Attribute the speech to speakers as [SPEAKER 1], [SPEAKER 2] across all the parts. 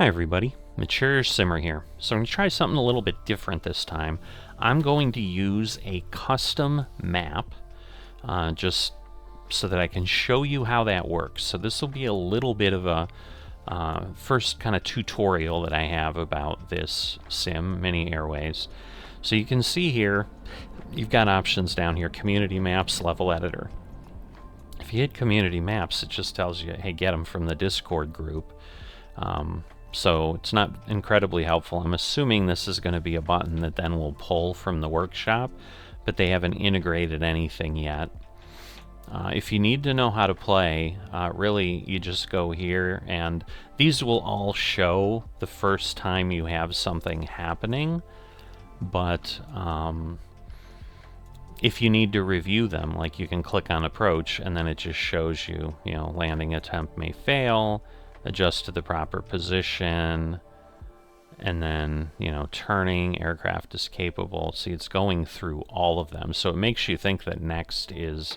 [SPEAKER 1] Hi everybody, Mature Simmer here. So I'm going to try something a little bit different this time. I'm going to use a custom map just so that I can show you how that works. So this will be a little bit of a first kind of tutorial that I have about this sim, Mini Airways. So you can see here, you've got options down here, Community Maps, Level Editor. If you hit Community Maps, it just tells you, hey, get them from the Discord group. So it's not incredibly helpful. I'm assuming this is going to be a button that then will pull from the workshop, but they haven't integrated anything yet. If you need to know how to play, really you just go here, and these will all show the first time you have something happening, but if you need to review them, like you can click on approach and then it just shows you, landing attempt may fail, adjust to the proper position, and then, turning, aircraft is capable. See, it's going through all of them. So it makes you think that next is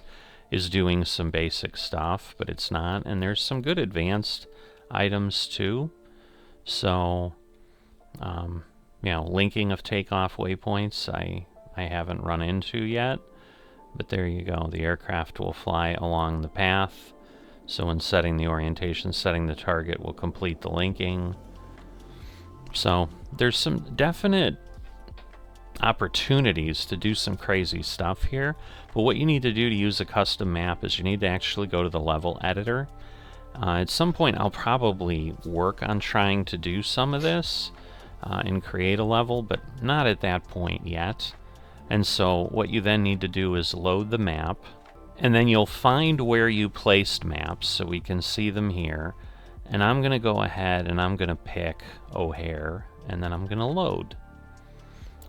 [SPEAKER 1] doing some basic stuff, but it's not. And there's some good advanced items too. So, linking of takeoff waypoints, I haven't run into yet, but there you go. The aircraft will fly along the path. So when setting the orientation, setting the target will complete the linking. So there's some definite opportunities to do some crazy stuff here. But what you need to do to use a custom map is you need to actually go to the level editor. At some point I'll probably work on trying to do some of this and create a level, but not at that point yet. And so what you then need to do is load the map. And then you'll find where you placed maps, so we can see them here. And I'm going to go ahead and I'm going to pick O'Hare, and then I'm going to load.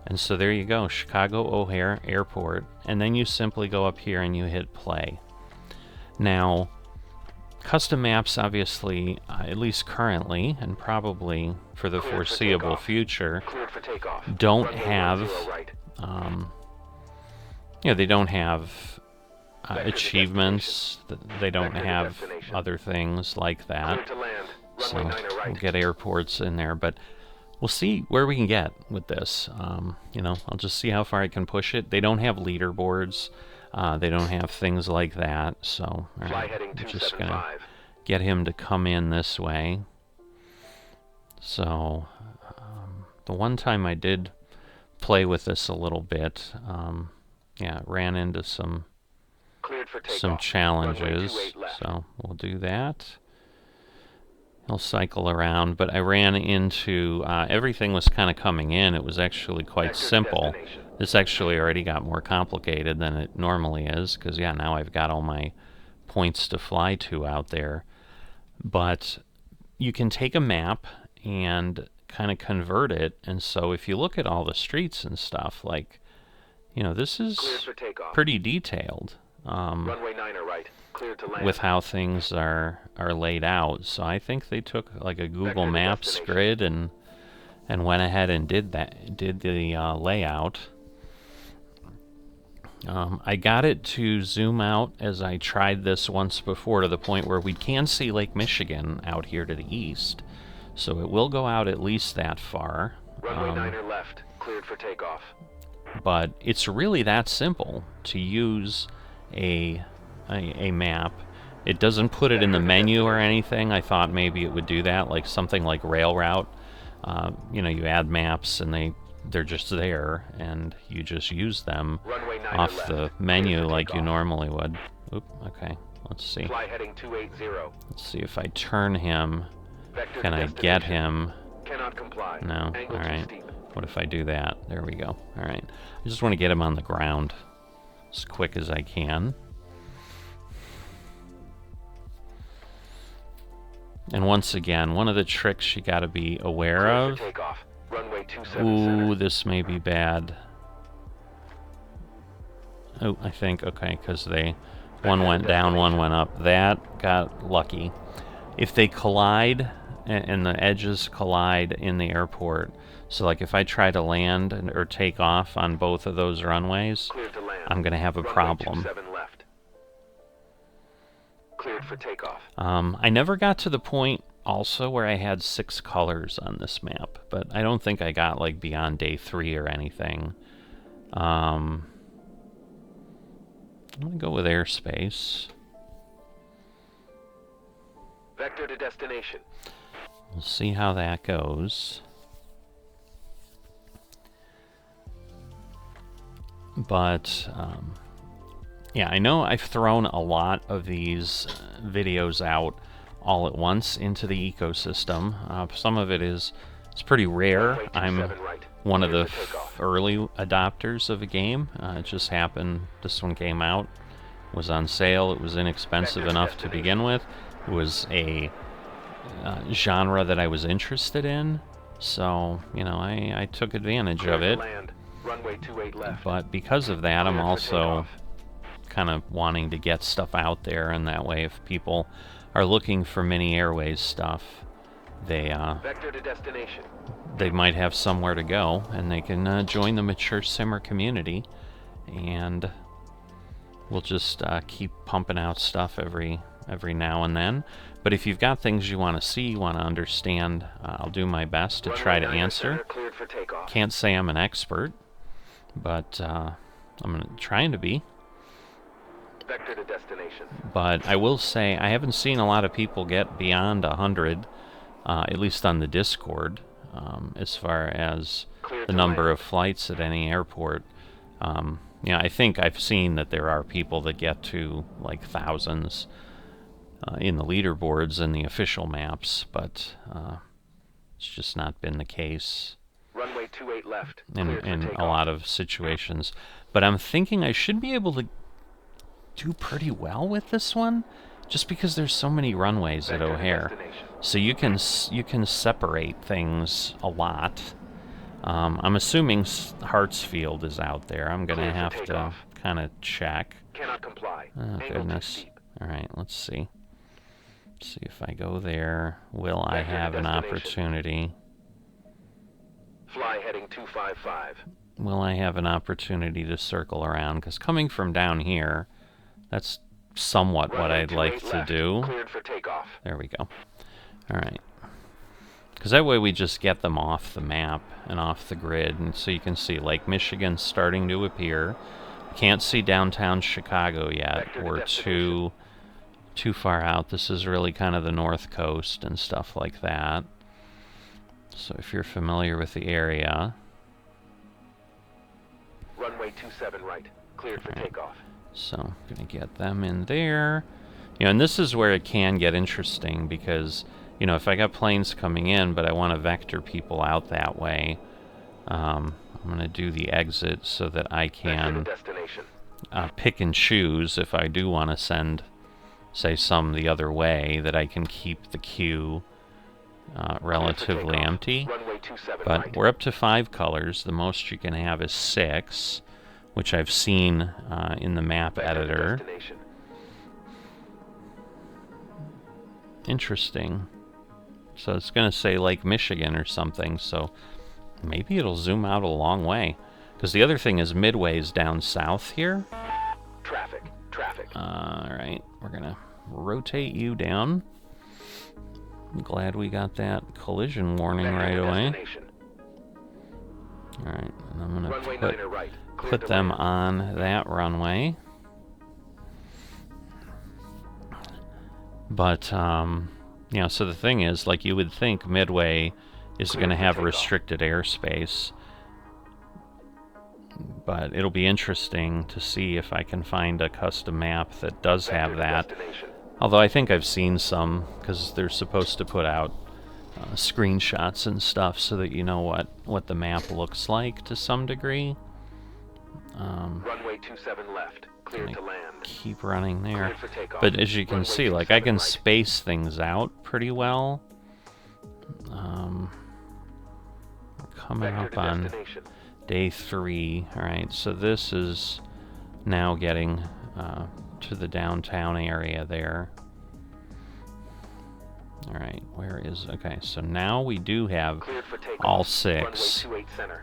[SPEAKER 1] And so there you go, Chicago O'Hare Airport. And then you simply go up here and you hit play. Now, custom maps obviously, at least currently, and probably for the foreseeable future, don't have, they don't have achievements, they don't have other things like that. So we'll get airports in there, but we'll see where we can get with this. I'll just see how far I can push it. They don't have leaderboards, they don't have things like that, so alright, I'm just gonna get him to come in this way. So the one time I did play with this a little bit, ran into some challenges, so we'll do that. He'll cycle around, but I ran into, everything was kind of coming in. It was actually quite simple. This actually already got more complicated than it normally is, because now I've got all my points to fly to out there. But you can take a map and kind of convert it, and so if you look at all the streets and stuff, like, this is pretty detailed. Runway 9 right. Cleared to land. With how things are laid out. So I think they took like a Google Maps grid and went ahead and did the layout. I got it to zoom out as I tried this once before, to the point where we can see Lake Michigan out here to the east. So it will go out at least that far. Runway 9 left. Cleared for takeoff. But it's really that simple to use a map. It doesn't put it in the menu or anything. I thought maybe it would do that, like something like Rail Route. You add maps and they're just there, and you just use them off the menu like you normally would. Oop, okay, let's see. Fly heading 280. Let's see if I turn him. Can I get him? Cannot comply. No. All right. What if I do that? There we go. All right. I just want to get him on the ground as quick as I can. And once again, one of the tricks you got to be aware of. Ooh, this may be bad. Oh, I think, okay, because one went down, one went up. That got lucky. If they collide, and the edges collide in the airport, so like if I try to land or take off on both of those runways, I'm going to have a problem. Cleared for takeoff. I never got to the point also where I had 6 colors on this map, but I don't think I got like beyond day 3 or anything. I'm gonna go with airspace.
[SPEAKER 2] Vector to destination.
[SPEAKER 1] We'll see how that goes. But yeah, I know I've thrown a lot of these videos out all at once into the ecosystem. Some of it's pretty rare. I'm one of the early adopters of a game. It just happened, this one came out, was on sale, it was inexpensive enough to begin with. It was a genre that I was interested in, so, you know, I took advantage of it. But because of that, I'm also kind of wanting to get stuff out there, and that way if people are looking for mini Airways stuff, they might have somewhere to go, and they can join the Mature Simmer community, and we'll just keep pumping out stuff every now and then. But if you've got things you want to see, you want to understand, I'll do my best to try to answer. Can't say I'm an expert, but I'm trying to be.
[SPEAKER 2] Vector to destination.
[SPEAKER 1] But I will say I haven't seen a lot of people get beyond 100, at least on the Discord, as far as the number of flights at any airport. Yeah, I think I've seen that there are people that get to like thousands in the leaderboards and the official maps, but it's just not been the case
[SPEAKER 2] Runway 28 left.
[SPEAKER 1] in a lot of situations. But I'm thinking I should be able to do pretty well with this one, just because there's so many runways at O'Hare, so you can separate things a lot. I'm assuming Hartsfield is out there. I'm gonna have to kind of check.
[SPEAKER 2] Cannot comply.
[SPEAKER 1] Oh goodness. All right, let's see. Let's see if I go there. Will I have an opportunity?
[SPEAKER 2] Fly heading 255.
[SPEAKER 1] Will I have an opportunity to circle around? Because coming from down here, that's somewhat what I'd like to do.
[SPEAKER 2] Cleared for takeoff.
[SPEAKER 1] There we go. All right. Because that way we just get them off the map and off the grid, and so you can see Lake Michigan's starting to appear. Can't see downtown Chicago yet. We're too far out. This is really kind of the North Coast and stuff like that. So if you're familiar with the area.
[SPEAKER 2] Runway 27 right. Cleared for takeoff.
[SPEAKER 1] So I'm going to get them in there. You know, and this is where it can get interesting, because, you know, if I got planes coming in, but I want to vector people out that way, I'm going to do the exit so that I can pick and choose if I do want to send, say, some the other way, that I can keep the queue relatively empty. But we're up to 5 colors. The most you can have is 6, which I've seen in the map editor. Interesting. So it's going to say Lake Michigan or something, so maybe it'll zoom out a long way. Because the other thing is Midway's down south here.
[SPEAKER 2] Traffic.
[SPEAKER 1] Alright, we're going to rotate you down. I'm glad we got that collision warning right away. Alright, and I'm going to put them on that runway. But, you know, so the thing is, like, you would think Midway is going to have restricted airspace. But it'll be interesting to see if I can find a custom map that does have that. Although I think I've seen some, because they're supposed to put out screenshots and stuff so that you know what the map looks like to some degree.
[SPEAKER 2] Runway 27 left. Clear to land.
[SPEAKER 1] Keep running there. But as you can see, like, I can space things out pretty well. We're coming up on day 3. Alright, so this is now getting to the downtown area there. Alright, where is... Okay, so now we do have all 6.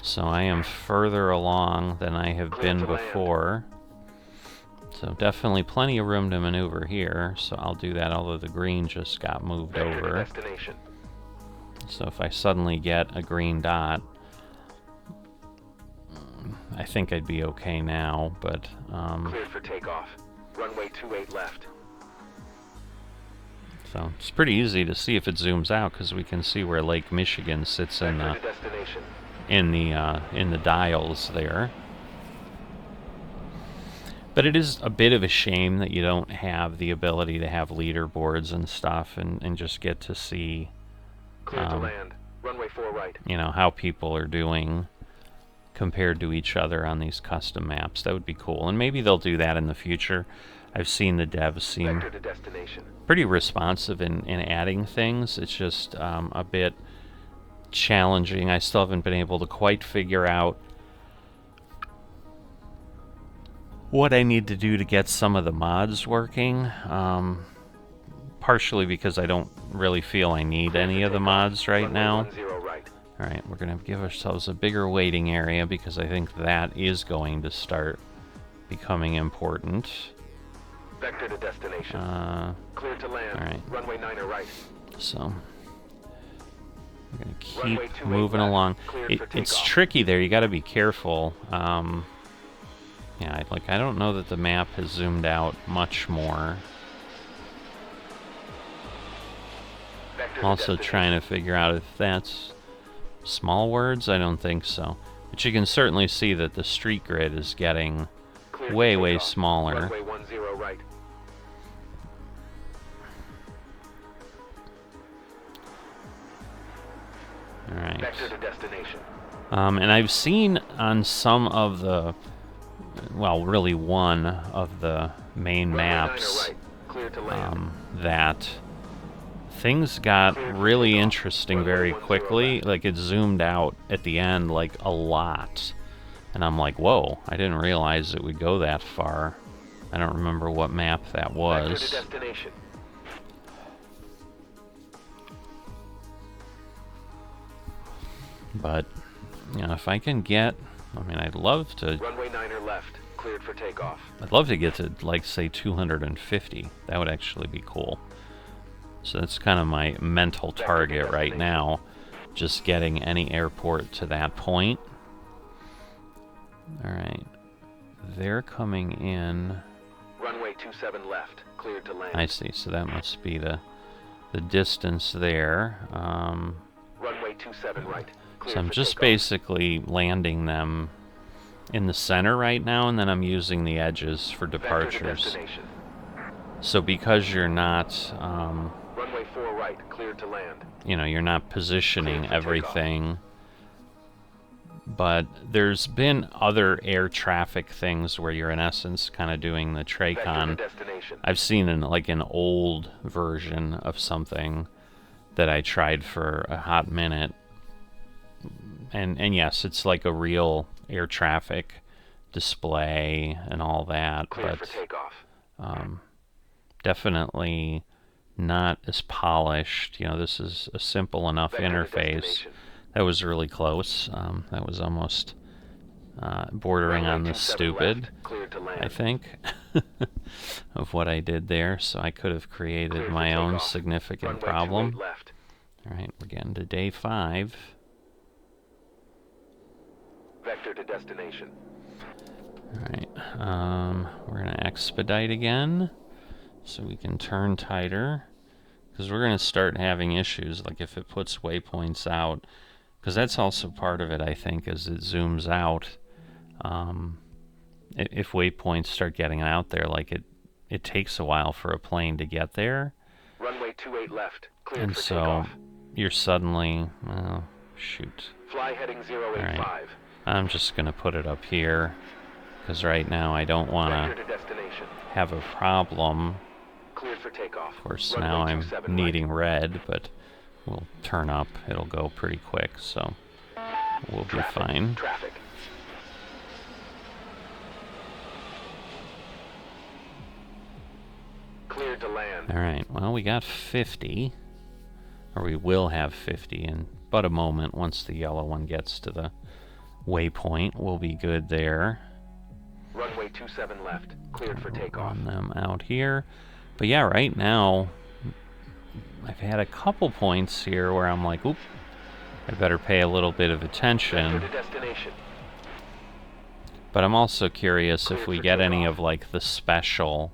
[SPEAKER 1] So I am further along than I have been before. So definitely plenty of room to maneuver here, so I'll do that, although the green just got moved
[SPEAKER 2] Vector to
[SPEAKER 1] over.
[SPEAKER 2] destination.
[SPEAKER 1] So if I suddenly get a green dot, I think I'd be okay now, but...
[SPEAKER 2] Cleared for takeoff. Runway 28 left.
[SPEAKER 1] So it's pretty easy to see if it zooms out, because we can see where Lake Michigan sits in
[SPEAKER 2] Vector
[SPEAKER 1] the,
[SPEAKER 2] to destination.
[SPEAKER 1] in the dials there. But it is a bit of a shame that you don't have the ability to have leaderboards and stuff, and just get to see,
[SPEAKER 2] Cleared to land. Runway 4 right.
[SPEAKER 1] you know, how people are doing compared to each other on these custom maps. That would be cool, and maybe they'll do that in the future. I've seen the devs seem
[SPEAKER 2] Vector to destination.
[SPEAKER 1] pretty responsive in adding things. It's just a bit challenging. I still haven't been able to quite figure out what I need to do to get some of the mods working. Partially because I don't really feel I need any of the mods right now.
[SPEAKER 2] Right.
[SPEAKER 1] Alright, we're going to give ourselves a bigger waiting area, because I think that is going to start becoming important.
[SPEAKER 2] Vector to destination. Cleared to land.
[SPEAKER 1] Alright.
[SPEAKER 2] Runway 9 right.
[SPEAKER 1] So we're going to
[SPEAKER 2] Runway
[SPEAKER 1] keep
[SPEAKER 2] 28
[SPEAKER 1] moving
[SPEAKER 2] left.
[SPEAKER 1] along.
[SPEAKER 2] Cleared for
[SPEAKER 1] It's
[SPEAKER 2] takeoff.
[SPEAKER 1] tricky there. You got to be careful. Yeah, I don't know that the map has zoomed out much more.
[SPEAKER 2] Vector
[SPEAKER 1] I'm
[SPEAKER 2] to
[SPEAKER 1] also
[SPEAKER 2] destination.
[SPEAKER 1] trying to figure out if that's small words. I don't think so. But you can certainly see that the street grid is getting
[SPEAKER 2] Cleared for
[SPEAKER 1] way, way
[SPEAKER 2] takeoff.
[SPEAKER 1] smaller.
[SPEAKER 2] Runway 10 right.
[SPEAKER 1] Alright.
[SPEAKER 2] Vector to destination.
[SPEAKER 1] And I've seen on some of the, well, really one of the main
[SPEAKER 2] Runway 9
[SPEAKER 1] maps,
[SPEAKER 2] right. Cleared to land.
[SPEAKER 1] that things got
[SPEAKER 2] Cleared for
[SPEAKER 1] really
[SPEAKER 2] takeoff.
[SPEAKER 1] interesting
[SPEAKER 2] Runway
[SPEAKER 1] very
[SPEAKER 2] 10
[SPEAKER 1] quickly.
[SPEAKER 2] left.
[SPEAKER 1] Like, it zoomed out at the end, like, a lot. And I'm like, whoa, I didn't realize it would go that far. I don't remember what map that
[SPEAKER 2] Vector to
[SPEAKER 1] was.
[SPEAKER 2] destination.
[SPEAKER 1] But, you know, if I can get, I mean, I'd love to
[SPEAKER 2] Runway 9 left. Cleared for takeoff.
[SPEAKER 1] I'd love to get to, like, say, 250. That would actually be cool. So that's kind of my mental target right now, just getting any airport to that point. Alright. They're coming in.
[SPEAKER 2] Runway 27 left. Cleared to land.
[SPEAKER 1] I see, so that must be the distance there.
[SPEAKER 2] Runway 27 right. Cleared
[SPEAKER 1] So I'm
[SPEAKER 2] for
[SPEAKER 1] just
[SPEAKER 2] takeoff.
[SPEAKER 1] basically landing them in the center right now, and then I'm using the edges for
[SPEAKER 2] Vector to
[SPEAKER 1] departures.
[SPEAKER 2] destination.
[SPEAKER 1] So because you're not,
[SPEAKER 2] Runway 4 right. Cleared to land.
[SPEAKER 1] you know, you're not positioning
[SPEAKER 2] Clear for takeoff.
[SPEAKER 1] everything. But there's been other air traffic things where you're in essence kind of doing the
[SPEAKER 2] Vector to
[SPEAKER 1] Tracon.
[SPEAKER 2] destination.
[SPEAKER 1] I've seen like an old version of something that I tried for a hot minute. And yes, it's like a real air traffic display and all that,
[SPEAKER 2] Cleared for
[SPEAKER 1] but
[SPEAKER 2] takeoff.
[SPEAKER 1] definitely not as polished. You know, this is a simple enough
[SPEAKER 2] Vector to
[SPEAKER 1] interface.
[SPEAKER 2] destination.
[SPEAKER 1] That was really close. That was almost bordering on
[SPEAKER 2] Runway
[SPEAKER 1] the
[SPEAKER 2] 27
[SPEAKER 1] stupid,
[SPEAKER 2] left. Cleared to land.
[SPEAKER 1] I think, of what I did there. So I could have created
[SPEAKER 2] Cleared for
[SPEAKER 1] my own
[SPEAKER 2] takeoff.
[SPEAKER 1] significant
[SPEAKER 2] Runway
[SPEAKER 1] problem.
[SPEAKER 2] 28 left.
[SPEAKER 1] All right, we're getting to day 5.
[SPEAKER 2] Vector to destination.
[SPEAKER 1] All right, we're gonna expedite again, so we can turn tighter, because we're gonna start having issues. Like if it puts waypoints out, because that's also part of it, I think, as it zooms out. If waypoints start getting out there, like it takes a while for a plane to get there,
[SPEAKER 2] Runway 28 left. Cleared
[SPEAKER 1] and
[SPEAKER 2] for
[SPEAKER 1] so
[SPEAKER 2] takeoff.
[SPEAKER 1] you're suddenly, oh, shoot.
[SPEAKER 2] Fly heading 085.
[SPEAKER 1] I'm just gonna put it up here, because right now I don't want
[SPEAKER 2] Vector
[SPEAKER 1] to
[SPEAKER 2] to destination.
[SPEAKER 1] have a problem.
[SPEAKER 2] Cleared for takeoff.
[SPEAKER 1] Of course,
[SPEAKER 2] Runway
[SPEAKER 1] now I'm
[SPEAKER 2] 27
[SPEAKER 1] needing red, but we'll turn up. It'll go pretty quick, so we'll be
[SPEAKER 2] Traffic.
[SPEAKER 1] fine.
[SPEAKER 2] Traffic. Cleared to land.
[SPEAKER 1] Alright, well, we got 50. Or we will have 50 in but a moment. Once the yellow one gets to the waypoint, we'll be good there.
[SPEAKER 2] Runway 27 left. Cleared for takeoff.
[SPEAKER 1] Run them out here. But yeah, right now, I've had a couple points here where I'm like, oop, I better pay a little bit of attention.
[SPEAKER 2] Vector to destination.
[SPEAKER 1] But I'm also curious if we
[SPEAKER 2] for
[SPEAKER 1] get any
[SPEAKER 2] takeoff.
[SPEAKER 1] of like the special,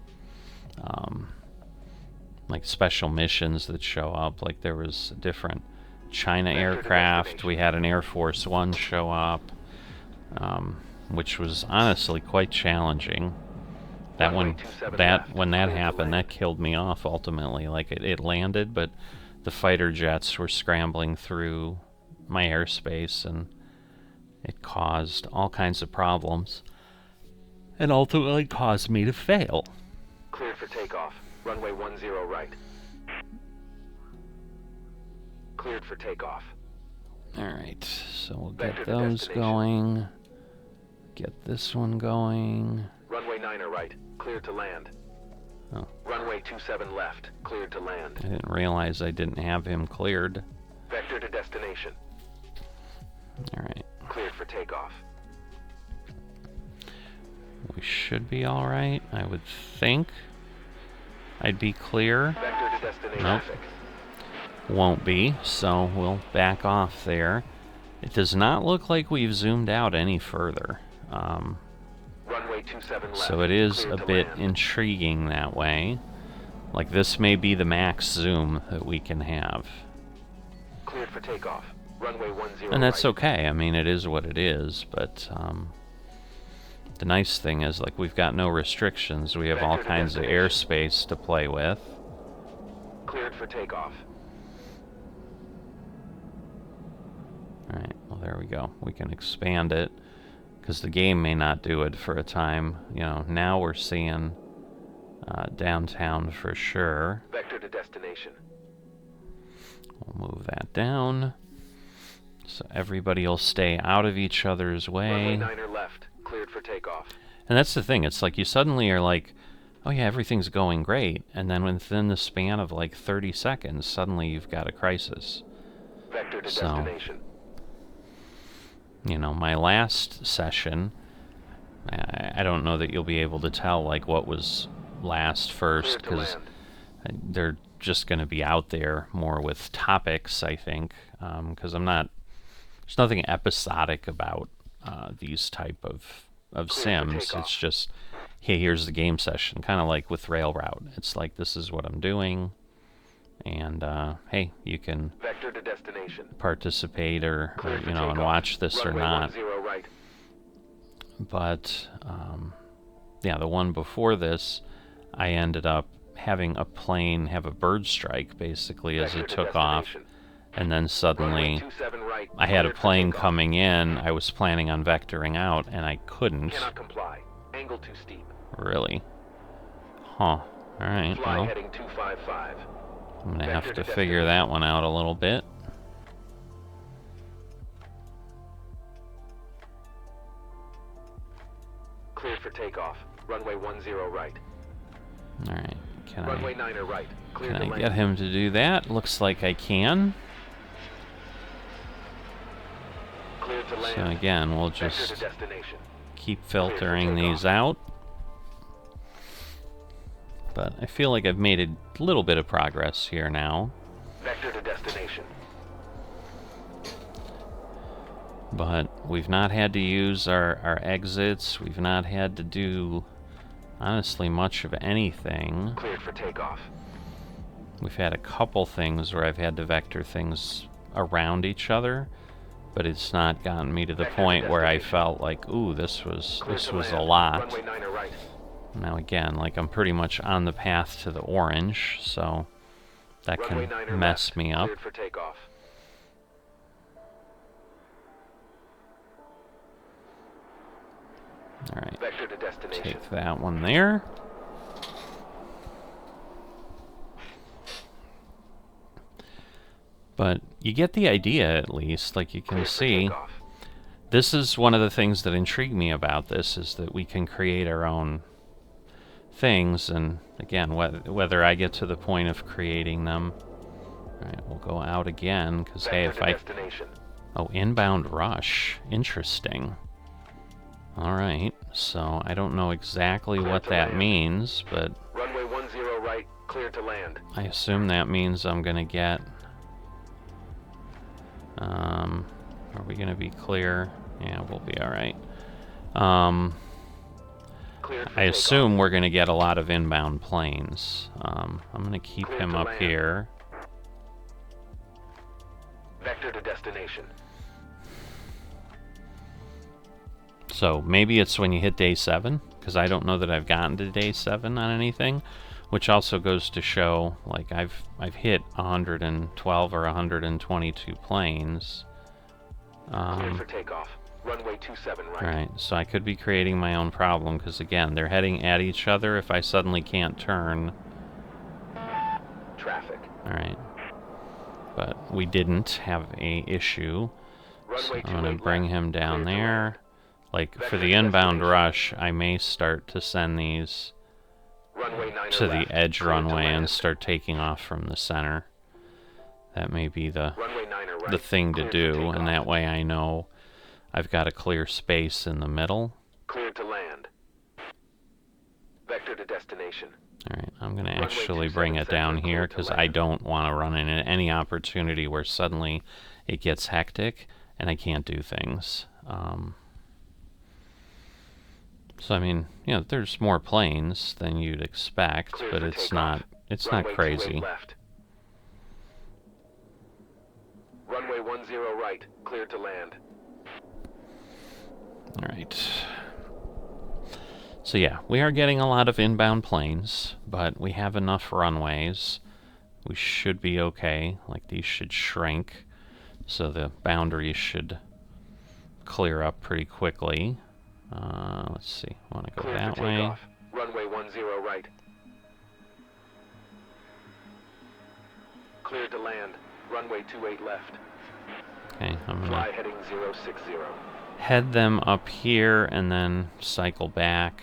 [SPEAKER 1] like special missions that show up. Like there was a different China
[SPEAKER 2] Vector to
[SPEAKER 1] aircraft.
[SPEAKER 2] destination.
[SPEAKER 1] We had an Air Force One show up, which was honestly quite challenging. That
[SPEAKER 2] Runway
[SPEAKER 1] one,
[SPEAKER 2] 27
[SPEAKER 1] that
[SPEAKER 2] left.
[SPEAKER 1] when that
[SPEAKER 2] Clear to
[SPEAKER 1] happened,
[SPEAKER 2] land.
[SPEAKER 1] that killed me off ultimately. Like it landed, but the fighter jets were scrambling through my airspace, and it caused all kinds of problems, and ultimately caused me to fail.
[SPEAKER 2] Cleared for takeoff. Runway 10 right. Cleared for takeoff.
[SPEAKER 1] All right, so we'll
[SPEAKER 2] Vector
[SPEAKER 1] get
[SPEAKER 2] to
[SPEAKER 1] those
[SPEAKER 2] destination.
[SPEAKER 1] going. Get this one going.
[SPEAKER 2] Runway 9 right. Cleared to land.
[SPEAKER 1] Oh.
[SPEAKER 2] Runway 27 left. Cleared to land.
[SPEAKER 1] I didn't realize I didn't have him cleared.
[SPEAKER 2] Vector to destination.
[SPEAKER 1] All right,
[SPEAKER 2] Cleared for takeoff.
[SPEAKER 1] we should be all right. I would think I'd be clear.
[SPEAKER 2] Vector to destination.
[SPEAKER 1] Nope.
[SPEAKER 2] Traffic.
[SPEAKER 1] Won't be, so we'll back off there. It does not look like we've zoomed out any further.
[SPEAKER 2] Runway 27 left.
[SPEAKER 1] So it is
[SPEAKER 2] Cleared
[SPEAKER 1] a
[SPEAKER 2] to
[SPEAKER 1] bit
[SPEAKER 2] land.
[SPEAKER 1] intriguing that way. Like this may be the max zoom that we can have.
[SPEAKER 2] Cleared for takeoff. Runway 10
[SPEAKER 1] And that's
[SPEAKER 2] right.
[SPEAKER 1] okay. I mean, it is what it is, but the nice thing is, like, we've got no restrictions. We have all
[SPEAKER 2] Vector to
[SPEAKER 1] kinds of
[SPEAKER 2] destination.
[SPEAKER 1] airspace to play with.
[SPEAKER 2] Cleared for takeoff.
[SPEAKER 1] Alright, well, there we go. We can expand it, because the game may not do it for a time. You know, now we're seeing downtown for sure.
[SPEAKER 2] Vector to destination.
[SPEAKER 1] We'll move that down, so everybody will stay out of each other's
[SPEAKER 2] Runway
[SPEAKER 1] way.
[SPEAKER 2] 9 left. Cleared for takeoff.
[SPEAKER 1] And that's the thing, it's like you suddenly are like, oh yeah, everything's going great, and then within the span of like 30 seconds, suddenly you've got a crisis.
[SPEAKER 2] Vector to
[SPEAKER 1] So-
[SPEAKER 2] destination.
[SPEAKER 1] You know, my last session, I don't know that you'll be able to tell like what was last first,
[SPEAKER 2] Cleared to
[SPEAKER 1] because
[SPEAKER 2] land.
[SPEAKER 1] they're just going to be out there more with topics, I think, because there's nothing episodic about these type of
[SPEAKER 2] Clear for
[SPEAKER 1] sims.
[SPEAKER 2] takeoff.
[SPEAKER 1] It's just, hey, here's the game session, kind of like with Rail Route. It's like, this is what I'm doing, and hey, you can
[SPEAKER 2] Vector to destination.
[SPEAKER 1] participate or
[SPEAKER 2] Cleared for
[SPEAKER 1] you know, and
[SPEAKER 2] takeoff.
[SPEAKER 1] watch this or
[SPEAKER 2] Runway
[SPEAKER 1] not.
[SPEAKER 2] 10 right.
[SPEAKER 1] But yeah, the one before this, I ended up having a plane have a bird strike basically as
[SPEAKER 2] Vector
[SPEAKER 1] it
[SPEAKER 2] to
[SPEAKER 1] took off,
[SPEAKER 2] destination.
[SPEAKER 1] and then
[SPEAKER 2] Runway
[SPEAKER 1] suddenly
[SPEAKER 2] 27 right.
[SPEAKER 1] I had a
[SPEAKER 2] Cleared for
[SPEAKER 1] plane
[SPEAKER 2] takeoff.
[SPEAKER 1] coming in. I was planning on vectoring out, and I couldn't.
[SPEAKER 2] Cannot comply. Angle too steep.
[SPEAKER 1] Really? Huh. Alright,
[SPEAKER 2] Fly
[SPEAKER 1] well,
[SPEAKER 2] heading 255.
[SPEAKER 1] I'm gonna
[SPEAKER 2] Vector
[SPEAKER 1] have
[SPEAKER 2] to
[SPEAKER 1] to figure that one out a little bit.
[SPEAKER 2] Cleared for takeoff. Runway 10 right.
[SPEAKER 1] Alright, can
[SPEAKER 2] Runway
[SPEAKER 1] I
[SPEAKER 2] 9 right. Cleared
[SPEAKER 1] can
[SPEAKER 2] to
[SPEAKER 1] I
[SPEAKER 2] land.
[SPEAKER 1] get him to do that? Looks like I can.
[SPEAKER 2] Cleared to land.
[SPEAKER 1] So again, we'll
[SPEAKER 2] Vector
[SPEAKER 1] just
[SPEAKER 2] to destination.
[SPEAKER 1] keep filtering
[SPEAKER 2] takeoff.
[SPEAKER 1] these out. But I feel like I've made a little bit of progress here now.
[SPEAKER 2] Vector to destination.
[SPEAKER 1] But we've not had to use our exits. We've not had to do, honestly, much of anything.
[SPEAKER 2] Cleared for takeoff.
[SPEAKER 1] We've had a couple things where I've had to vector things around each other, but it's not gotten me to the
[SPEAKER 2] Vector to
[SPEAKER 1] point where I
[SPEAKER 2] destination.
[SPEAKER 1] felt like, ooh, this was
[SPEAKER 2] Cleared to
[SPEAKER 1] a
[SPEAKER 2] land.
[SPEAKER 1] lot.
[SPEAKER 2] Runway 9 right.
[SPEAKER 1] Now again, like I'm pretty much on the path to the orange, so that
[SPEAKER 2] Runway
[SPEAKER 1] can
[SPEAKER 2] 9
[SPEAKER 1] mess
[SPEAKER 2] left.
[SPEAKER 1] me up.
[SPEAKER 2] Cleared for takeoff.
[SPEAKER 1] Alright,
[SPEAKER 2] Vector to destination.
[SPEAKER 1] take that one there. But you get the idea, at least. Like you can
[SPEAKER 2] Cleared for
[SPEAKER 1] see,
[SPEAKER 2] takeoff.
[SPEAKER 1] this is one of the things that intrigue me about this, is that we can create our own things, and again, whether I get to the point of creating them. Alright, we'll go out again, because hey,
[SPEAKER 2] Vector
[SPEAKER 1] if
[SPEAKER 2] to
[SPEAKER 1] I...
[SPEAKER 2] destination.
[SPEAKER 1] Oh, inbound rush. Interesting. Alright, so I don't know exactly what that means, but
[SPEAKER 2] Runway 10 right, cleared to land.
[SPEAKER 1] I assume that means I'm gonna get... are we gonna be clear? Yeah, we'll be alright. I assume we're gonna get a lot of inbound planes. I'm gonna keep him up here.
[SPEAKER 2] Vector to destination.
[SPEAKER 1] So maybe it's when you hit day 7, because I don't know that I've gotten to day 7 on anything, which also goes to show, like, I've hit 112 or 122 planes.
[SPEAKER 2] Cleared for takeoff. Runway 27 right.
[SPEAKER 1] Alright, so I could be creating my own problem, because again, they're heading at each other if I suddenly can't turn.
[SPEAKER 2] Traffic.
[SPEAKER 1] Alright. But we didn't have a issue. So I'm going to bring him down there. Like, for the inbound rush, I may start to send these to the edge runway and start taking off from the center. That may be the thing to do, and that way I know I've got a clear space in the middle.
[SPEAKER 2] Cleared to land. Vector to destination.
[SPEAKER 1] Alright, I'm going to actually bring it down here because I don't want to run into any opportunity where suddenly it gets hectic and I can't do things. So I mean, you know, there's more planes than you'd expect, but it's not crazy.
[SPEAKER 2] Runway 10 right, cleared to land.
[SPEAKER 1] Alright. So yeah, we are getting a lot of inbound planes, but we have enough runways. We should be okay. Like, these should shrink, so the boundaries should clear up pretty quickly. Let's see, I want to go that way.
[SPEAKER 2] Runway 10 right. Cleared to land. Runway 28 left.
[SPEAKER 1] Okay, I'm gonna
[SPEAKER 2] fly heading 060.
[SPEAKER 1] Head them up here and then cycle back.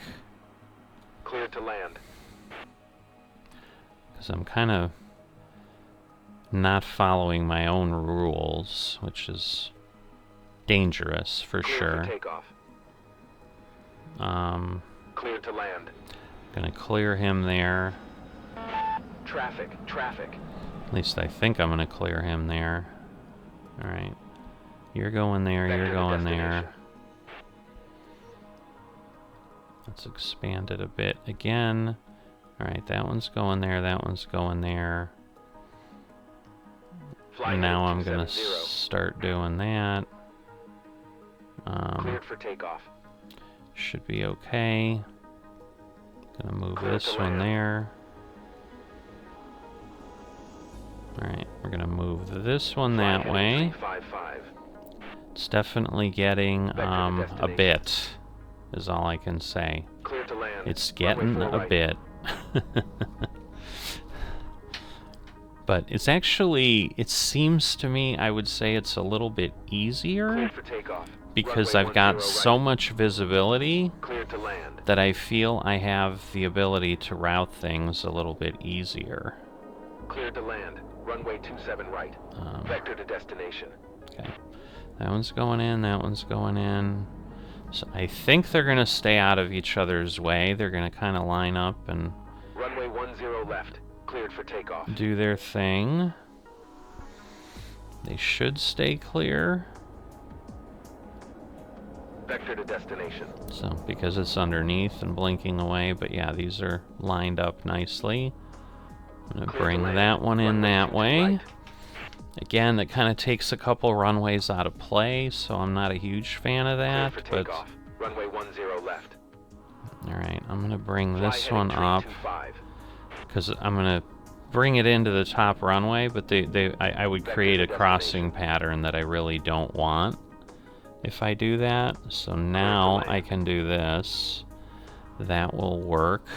[SPEAKER 2] Cleared to land.
[SPEAKER 1] Because I'm kind of not following my own rules, which is dangerous for sure.
[SPEAKER 2] For takeoff. Cleared to land.
[SPEAKER 1] Gonna clear him there.
[SPEAKER 2] Traffic.
[SPEAKER 1] At least I think I'm gonna clear him there. Alright. You're going there, you're going there. Let's expand it a bit again. Alright, that one's going there, that one's going there. And now I'm gonna start doing that.
[SPEAKER 2] Cleared for takeoff.
[SPEAKER 1] Should be okay. Gonna move this one there. Alright, we're gonna move this one that way. It's definitely getting a bit, is all I can say. It's getting a bit. But it's actually, it seems to me, I would say it's a little bit easier because I've got so much visibility that I feel I have the ability to route things a little bit easier.
[SPEAKER 2] Cleared to land. Runway 27 right. Vector to destination.
[SPEAKER 1] Okay. That one's going in, that one's going in. So I think they're going to stay out of each other's way. They're going to kind of line up and
[SPEAKER 2] runway 10 left. Cleared for takeoff.
[SPEAKER 1] Do their thing. They should stay clear.
[SPEAKER 2] Vector to destination.
[SPEAKER 1] So, because it's underneath and blinking away, but yeah, these are lined up nicely. I'm going to bring that one in that way. Right. Again, that kind of takes a couple runways out of play, so I'm not a huge fan of that. But
[SPEAKER 2] runway 10 left.
[SPEAKER 1] Alright, I'm going to bring this one up. Because I'm going to bring it into the top runway, but I would create a crossing pattern that I really don't want if I do that. So now I can do this. That will work.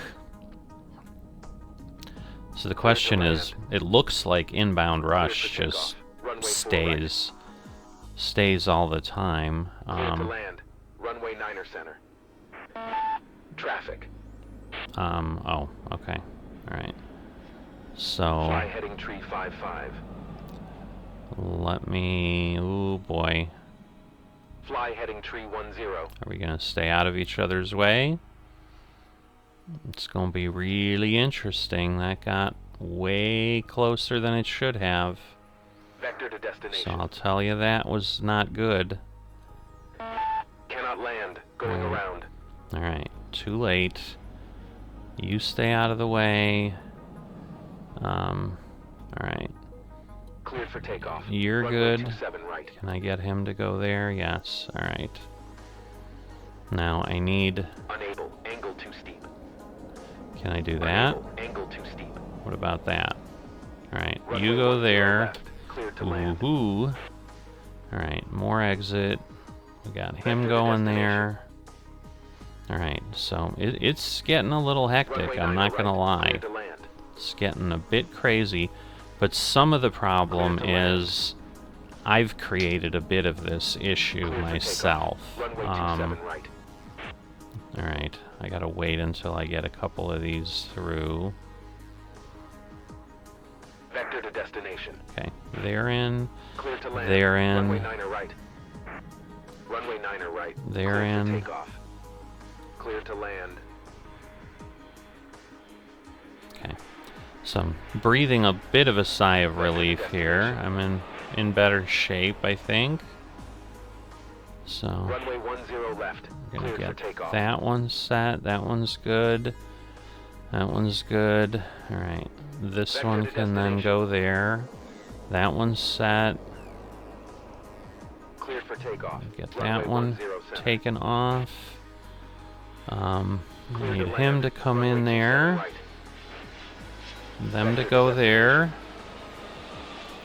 [SPEAKER 1] So the question is, it looks like inbound rush just stays all the time.
[SPEAKER 2] Runway 9er center. Traffic.
[SPEAKER 1] Oh, okay. Alright. So
[SPEAKER 2] fly heading tree 55.
[SPEAKER 1] Let me, oh boy.
[SPEAKER 2] Fly Fly heading tree 10.
[SPEAKER 1] Are we gonna stay out of each other's way? It's gonna be really interesting. That got way closer than it should have.
[SPEAKER 2] Vector to destination.
[SPEAKER 1] So I'll tell you that was not good.
[SPEAKER 2] Cannot land. Going around.
[SPEAKER 1] Alright, too late. You stay out of the way. Alright.
[SPEAKER 2] Cleared for takeoff.
[SPEAKER 1] You're
[SPEAKER 2] Runway
[SPEAKER 1] good.
[SPEAKER 2] 27 right.
[SPEAKER 1] Can I get him to go there? Yes. Alright. Now I need...
[SPEAKER 2] Unable. Angle too steep.
[SPEAKER 1] Can I do that?
[SPEAKER 2] Unable. Angle too steep.
[SPEAKER 1] What about that? Alright,
[SPEAKER 2] Runway
[SPEAKER 1] you go
[SPEAKER 2] 10
[SPEAKER 1] there.
[SPEAKER 2] left. Cleared to land.
[SPEAKER 1] Ooh. Alright, more exit. We got him
[SPEAKER 2] Vector to
[SPEAKER 1] going
[SPEAKER 2] destination.
[SPEAKER 1] there. Alright, so it's getting a little hectic,
[SPEAKER 2] Runway
[SPEAKER 1] I'm
[SPEAKER 2] 9
[SPEAKER 1] not gonna
[SPEAKER 2] right.
[SPEAKER 1] lie.
[SPEAKER 2] Cleared to land.
[SPEAKER 1] It's getting a bit crazy, but some of the problem
[SPEAKER 2] Cleared to land.
[SPEAKER 1] is I've created a bit of this issue
[SPEAKER 2] Cleared for
[SPEAKER 1] myself.
[SPEAKER 2] takeoff. Runway 27 right.
[SPEAKER 1] Alright, I gotta wait until I get a couple of these through.
[SPEAKER 2] Vector to destination.
[SPEAKER 1] Okay, they're in.
[SPEAKER 2] Cleared to land.
[SPEAKER 1] They're in.
[SPEAKER 2] Runway 9 right. Runway 9 right.
[SPEAKER 1] They're
[SPEAKER 2] Cleared for
[SPEAKER 1] in.
[SPEAKER 2] takeoff. Cleared to land.
[SPEAKER 1] Okay, so I'm breathing a bit of a sigh of relief here. I'm in better shape, I think. So
[SPEAKER 2] Runway 10 left.
[SPEAKER 1] we're gonna
[SPEAKER 2] Cleared for
[SPEAKER 1] get
[SPEAKER 2] takeoff.
[SPEAKER 1] that one set. That one's good. That one's good. All right, this
[SPEAKER 2] Vector
[SPEAKER 1] one
[SPEAKER 2] to
[SPEAKER 1] can then
[SPEAKER 2] destination.
[SPEAKER 1] go there. That one's set.
[SPEAKER 2] Cleared for takeoff.
[SPEAKER 1] Get
[SPEAKER 2] Runway
[SPEAKER 1] that one
[SPEAKER 2] 10 center.
[SPEAKER 1] taken off.
[SPEAKER 2] Cleared
[SPEAKER 1] Need
[SPEAKER 2] to
[SPEAKER 1] him
[SPEAKER 2] land.
[SPEAKER 1] to come
[SPEAKER 2] Runway
[SPEAKER 1] in
[SPEAKER 2] 27
[SPEAKER 1] there.
[SPEAKER 2] right.
[SPEAKER 1] Them to
[SPEAKER 2] Vector
[SPEAKER 1] go
[SPEAKER 2] to
[SPEAKER 1] there.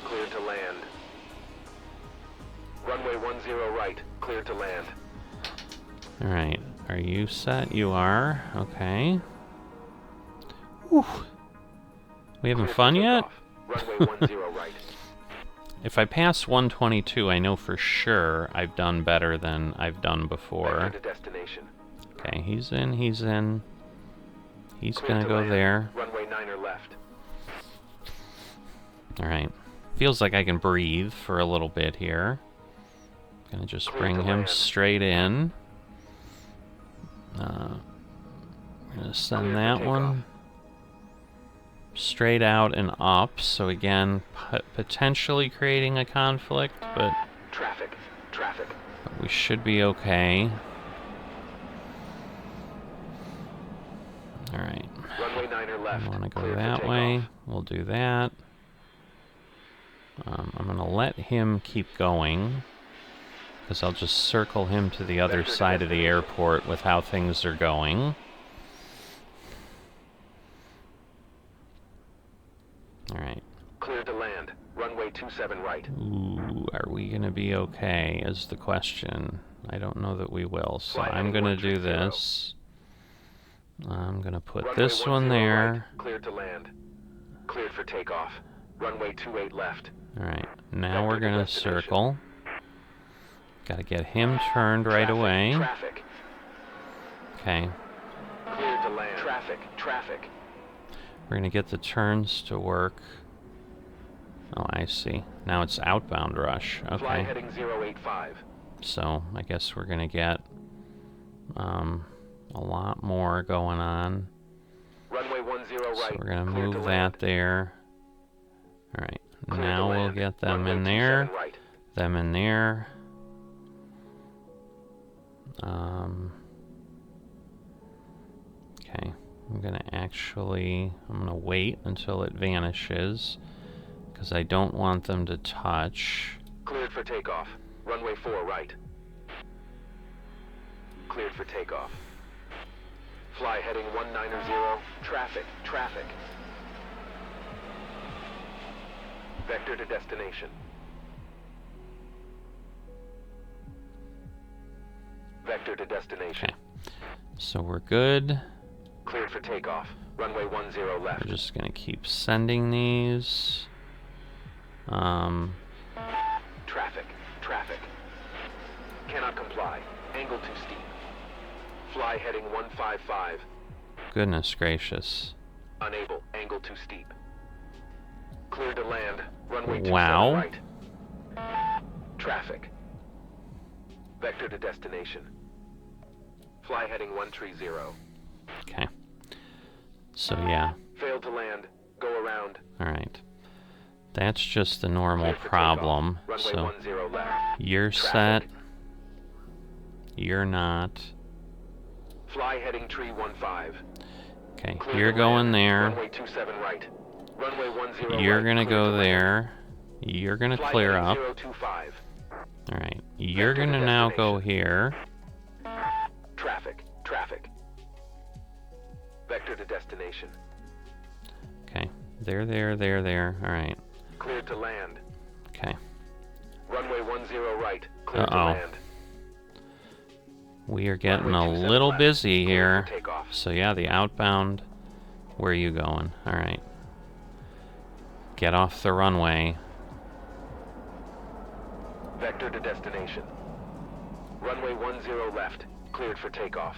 [SPEAKER 2] Cleared to land. Runway 10 right. Cleared to land.
[SPEAKER 1] All right, are you set? You are. Okay. Whew. We having
[SPEAKER 2] Cleared for
[SPEAKER 1] fun yet?
[SPEAKER 2] takeoff. Runway 10 right.
[SPEAKER 1] If I pass 122, I know for sure I've done better than I've done before.
[SPEAKER 2] Vector to destination.
[SPEAKER 1] Okay, he's in, he's in. He's
[SPEAKER 2] Cleared
[SPEAKER 1] gonna
[SPEAKER 2] to
[SPEAKER 1] go
[SPEAKER 2] land.
[SPEAKER 1] there.
[SPEAKER 2] Runway 9 left.
[SPEAKER 1] Alright. Feels like I can breathe for a little bit here. Gonna just
[SPEAKER 2] Cleared
[SPEAKER 1] bring
[SPEAKER 2] to
[SPEAKER 1] him
[SPEAKER 2] land.
[SPEAKER 1] straight in. Gonna send
[SPEAKER 2] Cleared for
[SPEAKER 1] that
[SPEAKER 2] takeoff.
[SPEAKER 1] one straight out and up. So again, potentially creating a conflict, but
[SPEAKER 2] Traffic. Traffic.
[SPEAKER 1] we should be okay. Alright.
[SPEAKER 2] Runway 9 left.
[SPEAKER 1] I want to go
[SPEAKER 2] Cleared for
[SPEAKER 1] that way.
[SPEAKER 2] takeoff.
[SPEAKER 1] We'll do that. I'm going to let him keep going, because I'll just circle him to the other
[SPEAKER 2] Vector to
[SPEAKER 1] side of the
[SPEAKER 2] destination.
[SPEAKER 1] airport with how things are going. Alright.
[SPEAKER 2] Cleared to land. Runway 27 right.
[SPEAKER 1] Ooh, are we going to be okay is the question. I don't know that we will, so
[SPEAKER 2] Fly
[SPEAKER 1] I'm
[SPEAKER 2] heading
[SPEAKER 1] going to do
[SPEAKER 2] 130.
[SPEAKER 1] this. I'm going to put
[SPEAKER 2] Runway
[SPEAKER 1] this
[SPEAKER 2] 10
[SPEAKER 1] one there.
[SPEAKER 2] Right. Cleared to land. Cleared for takeoff. Runway 28 left.
[SPEAKER 1] Alright, now
[SPEAKER 2] Vector
[SPEAKER 1] we're
[SPEAKER 2] to
[SPEAKER 1] going to
[SPEAKER 2] destination.
[SPEAKER 1] circle. Got to get him turned right
[SPEAKER 2] Traffic.
[SPEAKER 1] away.
[SPEAKER 2] Traffic.
[SPEAKER 1] Okay,
[SPEAKER 2] Cleared to land. Traffic. Traffic.
[SPEAKER 1] we're going to get the turns to work. Oh, I see. Now it's outbound rush.
[SPEAKER 2] Fly
[SPEAKER 1] Okay,
[SPEAKER 2] heading 085.
[SPEAKER 1] so I guess we're going to get a lot more going on.
[SPEAKER 2] Runway 10 right.
[SPEAKER 1] So we're going to
[SPEAKER 2] Cleared
[SPEAKER 1] move
[SPEAKER 2] to
[SPEAKER 1] that
[SPEAKER 2] land.
[SPEAKER 1] there. Alright,
[SPEAKER 2] Cleared to
[SPEAKER 1] now we'll
[SPEAKER 2] land.
[SPEAKER 1] get them
[SPEAKER 2] Runway
[SPEAKER 1] in
[SPEAKER 2] 27
[SPEAKER 1] there.
[SPEAKER 2] Right.
[SPEAKER 1] Them in there. Okay, I'm gonna wait until it vanishes, because I don't want them to touch.
[SPEAKER 2] Cleared for takeoff. Runway 4 right. Cleared for takeoff. Fly heading 190. Traffic. Traffic. Vector to destination. Vector to destination.
[SPEAKER 1] Okay, so we're good.
[SPEAKER 2] Cleared for takeoff. Runway 10 left.
[SPEAKER 1] We're just gonna keep sending these.
[SPEAKER 2] Traffic. Traffic. Cannot comply. Angle too steep. Fly heading 155.
[SPEAKER 1] Goodness gracious.
[SPEAKER 2] Unable. Angle too steep. Cleared to land. Runway 27
[SPEAKER 1] Wow.
[SPEAKER 2] right. Traffic. Vector to destination. Fly heading 130.
[SPEAKER 1] Okay. So yeah.
[SPEAKER 2] Failed to land. Go around.
[SPEAKER 1] Alright. That's just the normal
[SPEAKER 2] Cleared for
[SPEAKER 1] problem.
[SPEAKER 2] takeoff.
[SPEAKER 1] So
[SPEAKER 2] Runway 10 left.
[SPEAKER 1] you're
[SPEAKER 2] Traffic.
[SPEAKER 1] set. You're not.
[SPEAKER 2] Fly heading tree 15.
[SPEAKER 1] Okay,
[SPEAKER 2] Clear
[SPEAKER 1] you're
[SPEAKER 2] to
[SPEAKER 1] going
[SPEAKER 2] land.
[SPEAKER 1] there.
[SPEAKER 2] Runway 27 right. Runway 10
[SPEAKER 1] You're
[SPEAKER 2] right.
[SPEAKER 1] gonna
[SPEAKER 2] Clear
[SPEAKER 1] go
[SPEAKER 2] to land.
[SPEAKER 1] there. You're gonna
[SPEAKER 2] Fly
[SPEAKER 1] clear
[SPEAKER 2] heading
[SPEAKER 1] up.
[SPEAKER 2] 025.
[SPEAKER 1] Alright. You're
[SPEAKER 2] Vector to
[SPEAKER 1] gonna now go
[SPEAKER 2] destination.
[SPEAKER 1] here.
[SPEAKER 2] Traffic. Traffic. Vector to destination.
[SPEAKER 1] Okay. There. Alright.
[SPEAKER 2] Cleared to land.
[SPEAKER 1] Okay.
[SPEAKER 2] Runway 10 right. Cleared to
[SPEAKER 1] Uh-oh.
[SPEAKER 2] land.
[SPEAKER 1] We are getting
[SPEAKER 2] Runway
[SPEAKER 1] a
[SPEAKER 2] 27
[SPEAKER 1] little
[SPEAKER 2] left.
[SPEAKER 1] busy
[SPEAKER 2] Cleared
[SPEAKER 1] here.
[SPEAKER 2] for takeoff.
[SPEAKER 1] So yeah, the outbound. Where are you going? Alright. Get off the runway.
[SPEAKER 2] Vector to destination. Runway 10 left. Cleared for takeoff.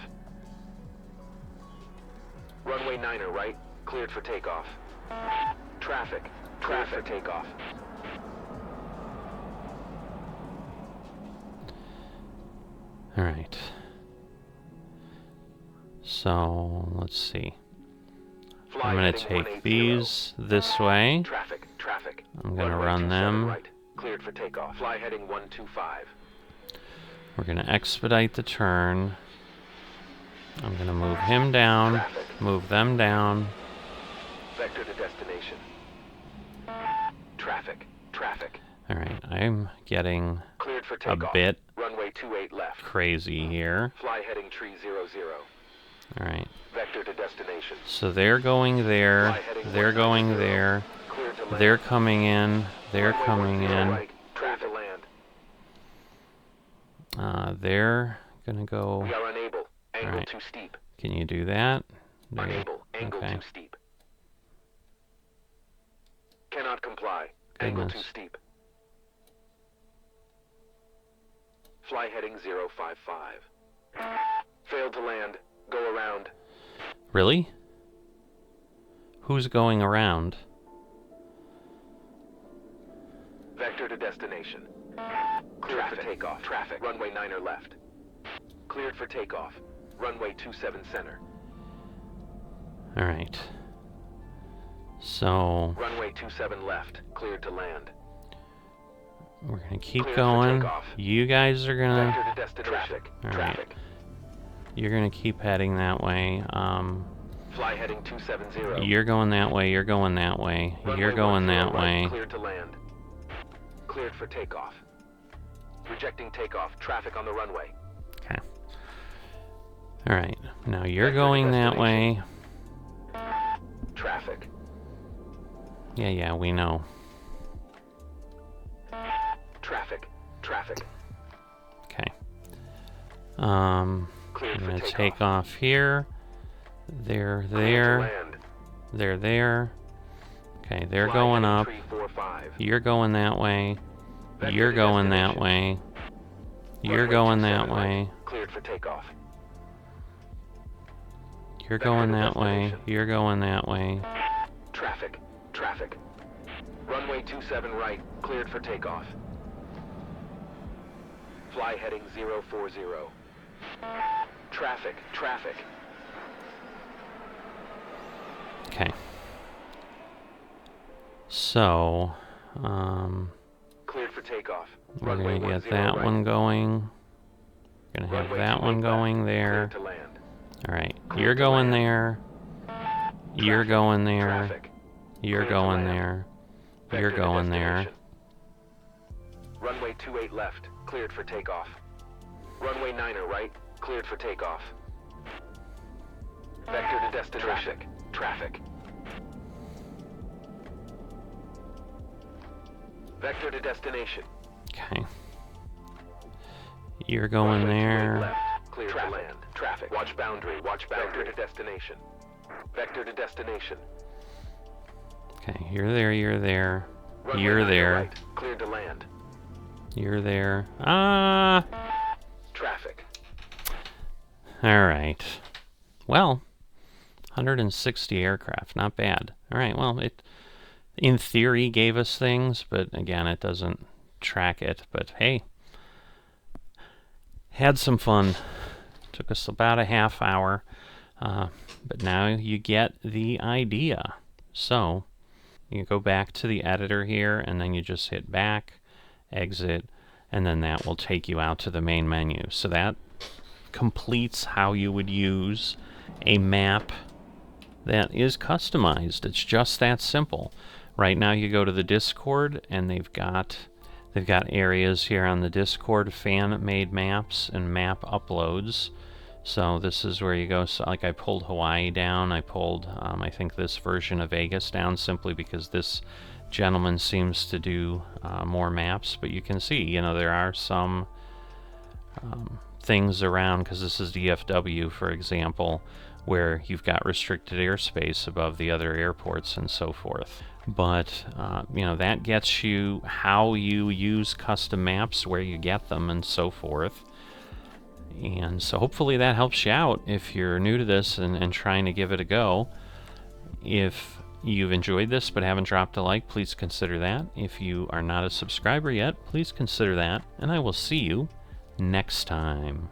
[SPEAKER 2] Runway 9 right. Cleared for takeoff. Traffic. Traffic. For takeoff.
[SPEAKER 1] Alright. So, let's see.
[SPEAKER 2] Fly
[SPEAKER 1] I'm gonna
[SPEAKER 2] heading
[SPEAKER 1] take
[SPEAKER 2] 180.
[SPEAKER 1] these this way.
[SPEAKER 2] Traffic. Traffic.
[SPEAKER 1] I'm gonna
[SPEAKER 2] Runway
[SPEAKER 1] run
[SPEAKER 2] 27
[SPEAKER 1] them.
[SPEAKER 2] right. Cleared for takeoff. Fly heading 125.
[SPEAKER 1] We're gonna expedite the turn. I'm gonna move him down.
[SPEAKER 2] Traffic.
[SPEAKER 1] Move them down.
[SPEAKER 2] Vector to destination. Traffic. Traffic.
[SPEAKER 1] Alright, I'm getting
[SPEAKER 2] Cleared for
[SPEAKER 1] a
[SPEAKER 2] takeoff.
[SPEAKER 1] bit
[SPEAKER 2] Runway 28 left.
[SPEAKER 1] crazy here.
[SPEAKER 2] Fly heading tree 00.
[SPEAKER 1] Alright,
[SPEAKER 2] Vector to destination.
[SPEAKER 1] so they're going there.
[SPEAKER 2] Fly heading
[SPEAKER 1] They're going
[SPEAKER 2] 190.
[SPEAKER 1] there.
[SPEAKER 2] Cleared to land.
[SPEAKER 1] They're coming in. They're
[SPEAKER 2] Runway
[SPEAKER 1] coming
[SPEAKER 2] 10
[SPEAKER 1] in.
[SPEAKER 2] right. Traffic land.
[SPEAKER 1] They're gonna
[SPEAKER 2] We
[SPEAKER 1] go.
[SPEAKER 2] are unable. Angle
[SPEAKER 1] Alright.
[SPEAKER 2] too steep.
[SPEAKER 1] Can you do that? There.
[SPEAKER 2] Unable. Angle
[SPEAKER 1] Okay.
[SPEAKER 2] too steep. Cannot comply. Angle too
[SPEAKER 1] Goodness.
[SPEAKER 2] steep. Fly heading 055. Failed to land. Go around.
[SPEAKER 1] Really? Who's going around?
[SPEAKER 2] Vector to destination. Cleared for takeoff. Traffic. Runway 9 left. Cleared for takeoff. Runway 27 center.
[SPEAKER 1] Alright. So,
[SPEAKER 2] Runway 27 left. Cleared to land.
[SPEAKER 1] we're gonna keep
[SPEAKER 2] Cleared for
[SPEAKER 1] going.
[SPEAKER 2] takeoff.
[SPEAKER 1] You guys are gonna.
[SPEAKER 2] Vector to destination. Traffic.
[SPEAKER 1] All right.
[SPEAKER 2] Traffic.
[SPEAKER 1] You're gonna keep heading that way.
[SPEAKER 2] Fly heading 270.
[SPEAKER 1] You're going that way. You're going that way.
[SPEAKER 2] Runway
[SPEAKER 1] You're going
[SPEAKER 2] 10
[SPEAKER 1] that
[SPEAKER 2] right,
[SPEAKER 1] way.
[SPEAKER 2] Cleared to land. Cleared for takeoff. Rejecting takeoff. Traffic on the runway.
[SPEAKER 1] Okay. Alright. Now you're
[SPEAKER 2] Vector to
[SPEAKER 1] going that way.
[SPEAKER 2] destination. Traffic.
[SPEAKER 1] Yeah, we know.
[SPEAKER 2] Traffic. Traffic.
[SPEAKER 1] Okay. I'm
[SPEAKER 2] Cleared for
[SPEAKER 1] gonna
[SPEAKER 2] takeoff.
[SPEAKER 1] take off here. They're
[SPEAKER 2] Cleared to
[SPEAKER 1] there.
[SPEAKER 2] land.
[SPEAKER 1] They're there. Okay, they're
[SPEAKER 2] Fly
[SPEAKER 1] going
[SPEAKER 2] heading
[SPEAKER 1] up.
[SPEAKER 2] 345.
[SPEAKER 1] You're going that way.
[SPEAKER 2] Vector
[SPEAKER 1] You're
[SPEAKER 2] to
[SPEAKER 1] going that
[SPEAKER 2] destination.
[SPEAKER 1] way. You're
[SPEAKER 2] Runway
[SPEAKER 1] going
[SPEAKER 2] 27
[SPEAKER 1] that
[SPEAKER 2] right.
[SPEAKER 1] way.
[SPEAKER 2] Cleared for takeoff.
[SPEAKER 1] You're
[SPEAKER 2] Vector
[SPEAKER 1] going
[SPEAKER 2] to
[SPEAKER 1] that way.
[SPEAKER 2] destination.
[SPEAKER 1] You're going that way.
[SPEAKER 2] Traffic. Traffic. Runway 27 right. Cleared for takeoff. Fly heading 040. Traffic. Traffic.
[SPEAKER 1] Okay. So,
[SPEAKER 2] Cleared for takeoff.
[SPEAKER 1] we're
[SPEAKER 2] Runway
[SPEAKER 1] gonna get
[SPEAKER 2] 10
[SPEAKER 1] that
[SPEAKER 2] right.
[SPEAKER 1] one going. Gonna have
[SPEAKER 2] Runway
[SPEAKER 1] that
[SPEAKER 2] 28
[SPEAKER 1] one
[SPEAKER 2] left.
[SPEAKER 1] going there.
[SPEAKER 2] Cleared to land.
[SPEAKER 1] Alright,
[SPEAKER 2] Clear
[SPEAKER 1] you're
[SPEAKER 2] to
[SPEAKER 1] going
[SPEAKER 2] land.
[SPEAKER 1] there. You're
[SPEAKER 2] Traffic.
[SPEAKER 1] going there.
[SPEAKER 2] Traffic.
[SPEAKER 1] You're
[SPEAKER 2] Clear to
[SPEAKER 1] going
[SPEAKER 2] land.
[SPEAKER 1] there.
[SPEAKER 2] Vector
[SPEAKER 1] You're
[SPEAKER 2] to
[SPEAKER 1] going there.
[SPEAKER 2] destination. Runway 28 left. Cleared for takeoff. Runway 9 right. Cleared for takeoff. Vector to destination. Traffic. Vector to destination.
[SPEAKER 1] Okay. You're going
[SPEAKER 2] Runway 28
[SPEAKER 1] there.
[SPEAKER 2] left. Clear to land. Traffic. Watch boundary. Watch boundary. Vector to destination. Vector to destination.
[SPEAKER 1] Okay, you're there. You're there.
[SPEAKER 2] Runway
[SPEAKER 1] You're
[SPEAKER 2] 9
[SPEAKER 1] there.
[SPEAKER 2] right. Cleared to land.
[SPEAKER 1] You're there. Ah!
[SPEAKER 2] Traffic.
[SPEAKER 1] Alright. Well, 160 aircraft. Not bad. Alright, well, it in theory gave us things, but again, it doesn't track it. But hey, Had some fun. Took us about a half hour, but now you get the idea. So you go back to the editor here, and then you just hit back, exit, and then that will take you out to the main menu. So that completes how you would use a map that is customized. It's just that simple. Right now you go to the Discord, and they've got areas here on the Discord, fan-made maps and map uploads. So this is where you go. So like I pulled Hawaii down. I pulled, I think, this version of Vegas down simply because this gentleman seems to do more maps. But you can see, you know, there are some things around, because this is DFW, for example, where you've got restricted airspace above the other airports and so forth. But, you know, that gets you how you use custom maps, where you get them, and so forth. And so hopefully that helps you out if you're new to this and trying to give it a go. If you've enjoyed this but haven't dropped a like, please consider that. If you are not a subscriber yet, please consider that. And I will see you next time.